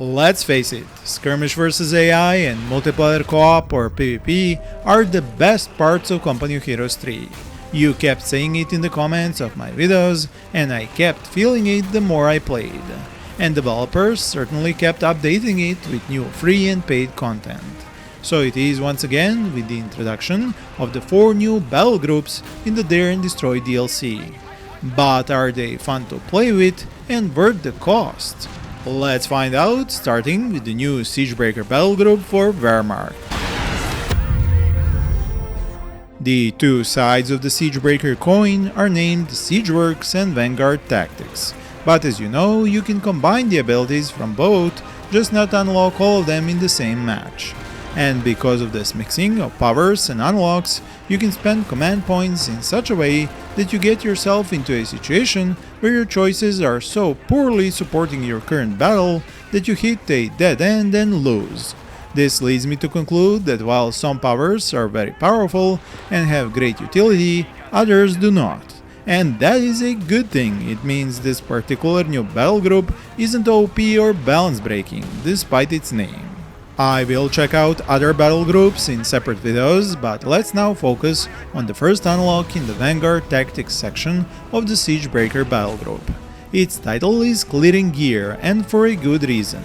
Let's face it, Skirmish vs AI and multiplayer co-op or PvP are the best parts of Company of Heroes 3. You kept saying it in the comments of my videos, and I kept feeling it the more I played. And developers certainly kept updating it with new free and paid content. So it is once again with the introduction of the 4 new battlegroups in the Dare and Destroy DLC. But are they fun to play with and worth the cost? Let's find out, starting with the new Siege Breaker Battlegroup for Wehrmacht. The two sides of the Siege Breaker coin are named Siegeworks and Vanguard tactics, but as you know, you can combine the abilities from both, just not unlock all of them in the same match. And because of this mixing of powers and unlocks, you can spend command points in such a way that you get yourself into a situation where your choices are so poorly supporting your current battle that you hit a dead end and lose. This leads me to conclude that while some powers are very powerful and have great utility, others do not. And that is a good thing. It means this particular new battle group isn't OP or balance breaking, despite its name. I will check out other battle groups in separate videos, but let's now focus on the first unlock in the Vanguard Tactics section of the Siege Breaker Battlegroup. Its title is Clearing Gear, and for a good reason.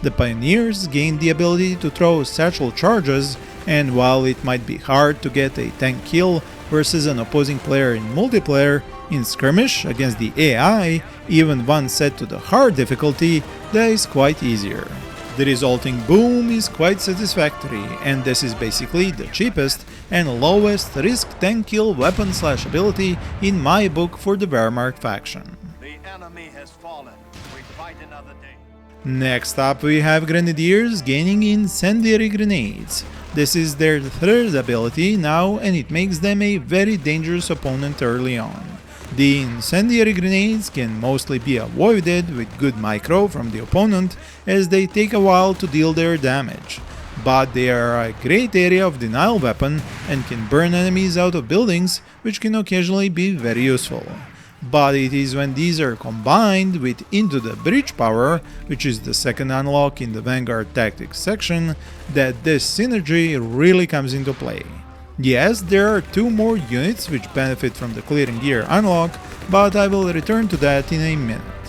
The Pioneers gain the ability to throw satchel charges, and while it might be hard to get a tank kill versus an opposing player in multiplayer, in Skirmish against the AI, even one set to the hard difficulty, that is quite easier. The resulting boom is quite satisfactory, and this is basically the cheapest and lowest risk tank kill weapon/ability in my book for the Wehrmacht faction. The enemy has fallen. We fight another day. Next up we have Grenadiers gaining incendiary grenades. This is their third ability now, and it makes them a very dangerous opponent early on. The incendiary grenades can mostly be avoided with good micro from the opponent, as they take a while to deal their damage. But they are a great area of denial weapon and can burn enemies out of buildings, which can occasionally be very useful. But it is when these are combined with Into the Breach power, which is the second unlock in the Vanguard Tactics section, that this synergy really comes into play. Yes, there are 2 more units which benefit from the Clearing Gear unlock, but I will return to that in a minute.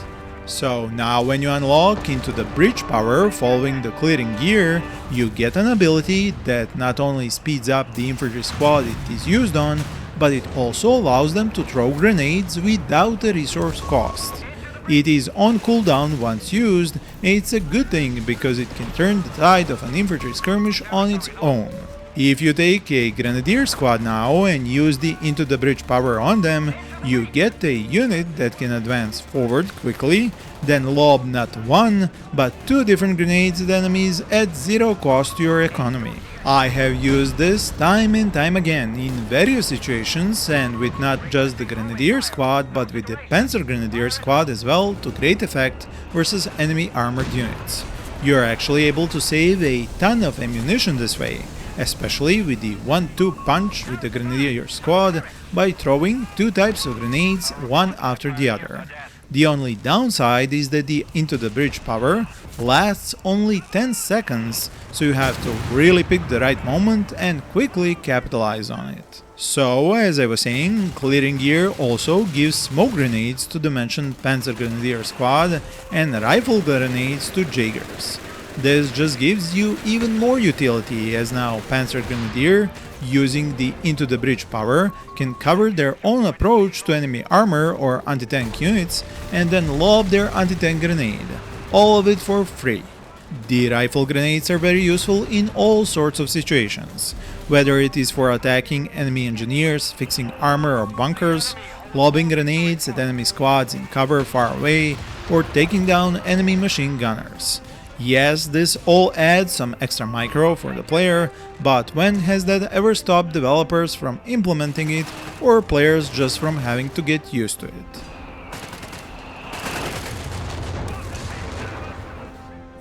So now when you unlock Into the Breach power following the Clearing Gear, you get an ability that not only speeds up the infantry squad it is used on, but it also allows them to throw grenades without a resource cost. It is on cooldown once used, and it's a good thing because it can turn the tide of an infantry skirmish on its own. If you take a Grenadier squad now and use the Into the Breach power on them, you get a unit that can advance forward quickly, then lob not 1, but 2 different grenades at enemies at 0 cost to your economy. I have used this time and time again in various situations, and with not just the Grenadier squad but with the Panzer Grenadier squad as well, to great effect versus enemy armored units. You are actually able to save a ton of ammunition this way, especially with the 1-2 punch with the Grenadier squad by throwing 2 types of grenades one after the other. The only downside is that the Into the Breach power lasts only 10 seconds, so you have to really pick the right moment and quickly capitalize on it. So, as I was saying, Clearing Gear also gives smoke grenades to the mentioned Panzer Grenadier squad and rifle grenades to Jaegers. This just gives you even more utility, as now Panzer Grenadier, using the Into the Breach power, can cover their own approach to enemy armor or anti-tank units and then lob their anti-tank grenade. All of it for free. The rifle grenades are very useful in all sorts of situations, whether it is for attacking enemy engineers, fixing armor or bunkers, lobbing grenades at enemy squads in cover far away, or taking down enemy machine gunners. Yes, this all adds some extra micro for the player, but when has that ever stopped developers from implementing it, or players just from having to get used to it?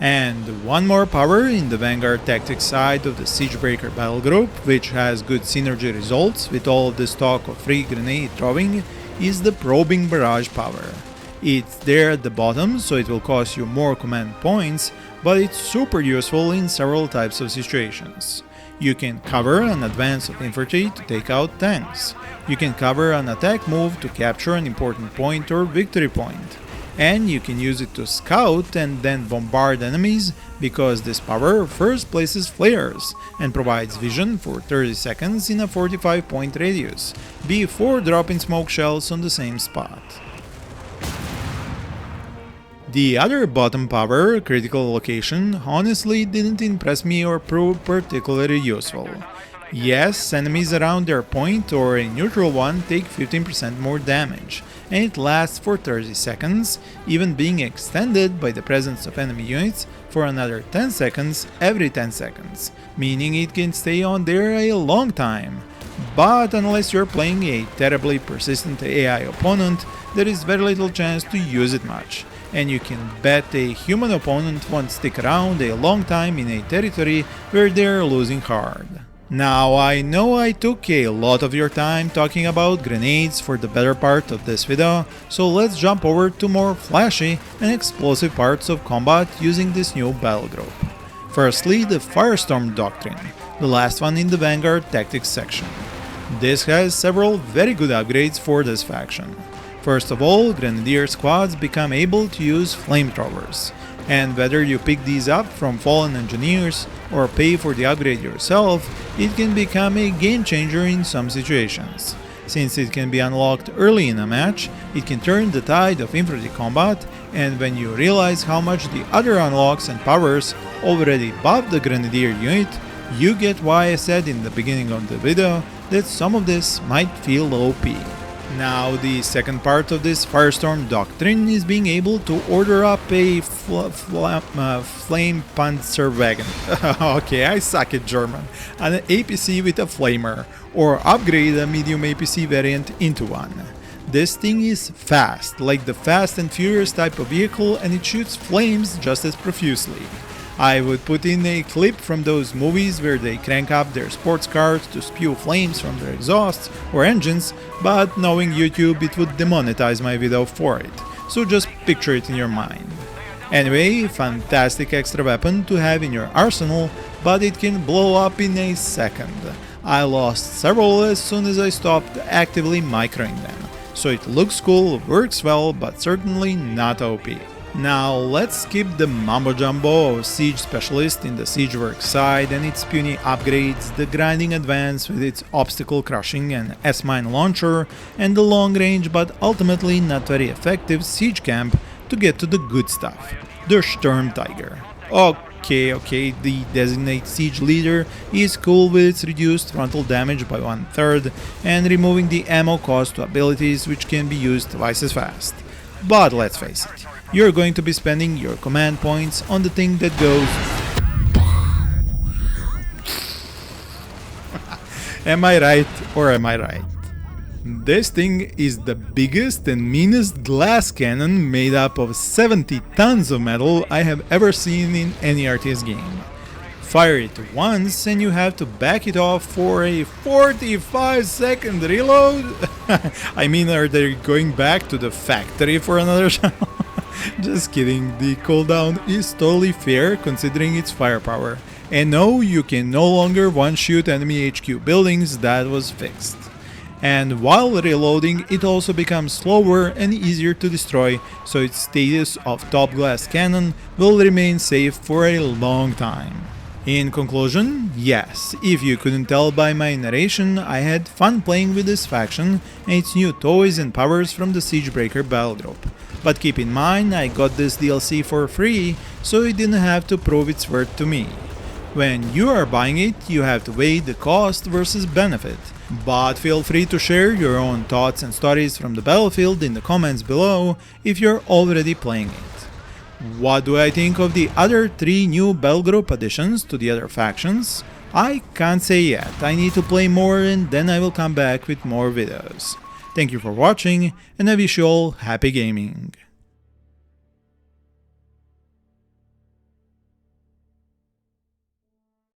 And one more power in the Vanguard Tactics side of the Siege Breaker Battlegroup, which has good synergy results with all of this talk of free grenade throwing, is the Probing Barrage power. It's there at the bottom, so it will cost you more command points, but it's super useful in several types of situations. You can cover an advance of infantry to take out tanks. You can cover an attack move to capture an important point or victory point. And you can use it to scout and then bombard enemies, because this power first places flares and provides vision for 30 seconds in a 45-point radius, before dropping smoke shells on the same spot. The other bottom power, critical location, honestly didn't impress me or prove particularly useful. Yes, enemies around their point or a neutral one take 15% more damage, and it lasts for 30 seconds, even being extended by the presence of enemy units for another 10 seconds every 10 seconds, meaning it can stay on there a long time. But unless you're playing a terribly persistent AI opponent, there is very little chance to use it much, and you can bet a human opponent won't stick around a long time in a territory where they're losing hard. Now, I know I took a lot of your time talking about grenades for the better part of this video, so let's jump over to more flashy and explosive parts of combat using this new battlegroup. Firstly, the Firestorm Doctrine, the last one in the Vanguard Tactics section. This has several very good upgrades for this faction. First of all, Grenadier squads become able to use flamethrowers, and whether you pick these up from fallen engineers or pay for the upgrade yourself, it can become a game changer in some situations. Since it can be unlocked early in a match, it can turn the tide of infantry combat, and when you realize how much the other unlocks and powers already buff the Grenadier unit, you get why I said in the beginning of the video that some of this might feel OP. Now, the second part of this Firestorm Doctrine is being able to order up a Flame Panzerwagen. Okay, I suck at German. An APC with a flamer, or upgrade a medium APC variant into one. This thing is fast, like the Fast and Furious type of vehicle, and it shoots flames just as profusely. I would put in a clip from those movies where they crank up their sports cars to spew flames from their exhausts or engines, but knowing YouTube, it would demonetize my video for it, so just picture it in your mind. Anyway, fantastic extra weapon to have in your arsenal, but it can blow up in a second. I lost several as soon as I stopped actively microing them, so it looks cool, works well, but certainly not OP. Now let's skip the mambo jumbo of Siege Specialist in the Siegeworks side and its puny upgrades, the grinding advance with its obstacle crushing and S-mine launcher, and the long range but ultimately not very effective siege camp to get to the good stuff, the Sturm Tiger. Okay, the designate siege leader is cool with its reduced frontal damage by 1/3 and removing the ammo cost to abilities which can be used twice as fast. But let's face it, you're going to be spending your command points on the thing that goes. Am I right or am I right? This thing is the biggest and meanest glass cannon made up of 70 tons of metal I have ever seen in any RTS game. Fire it once and you have to back it off for a 45-second reload? I mean, are they going back to the factory for another shot? Just kidding, the cooldown is totally fair considering its firepower. And no, you can no longer one-shoot enemy HQ buildings, that was fixed. And while reloading, it also becomes slower and easier to destroy, so its status of top glass cannon will remain safe for a long time. In conclusion, yes, if you couldn't tell by my narration, I had fun playing with this faction and its new toys and powers from the Siege Breaker Battlegroup. But keep in mind, I got this DLC for free, so it didn't have to prove its worth to me. When you are buying it, you have to weigh the cost versus benefit. But feel free to share your own thoughts and stories from the battlefield in the comments below if you're already playing it. What do I think of the other 3 new battlegroup additions to the other factions? I can't say yet, I need to play more and then I will come back with more videos. Thank you for watching and I wish you all happy gaming.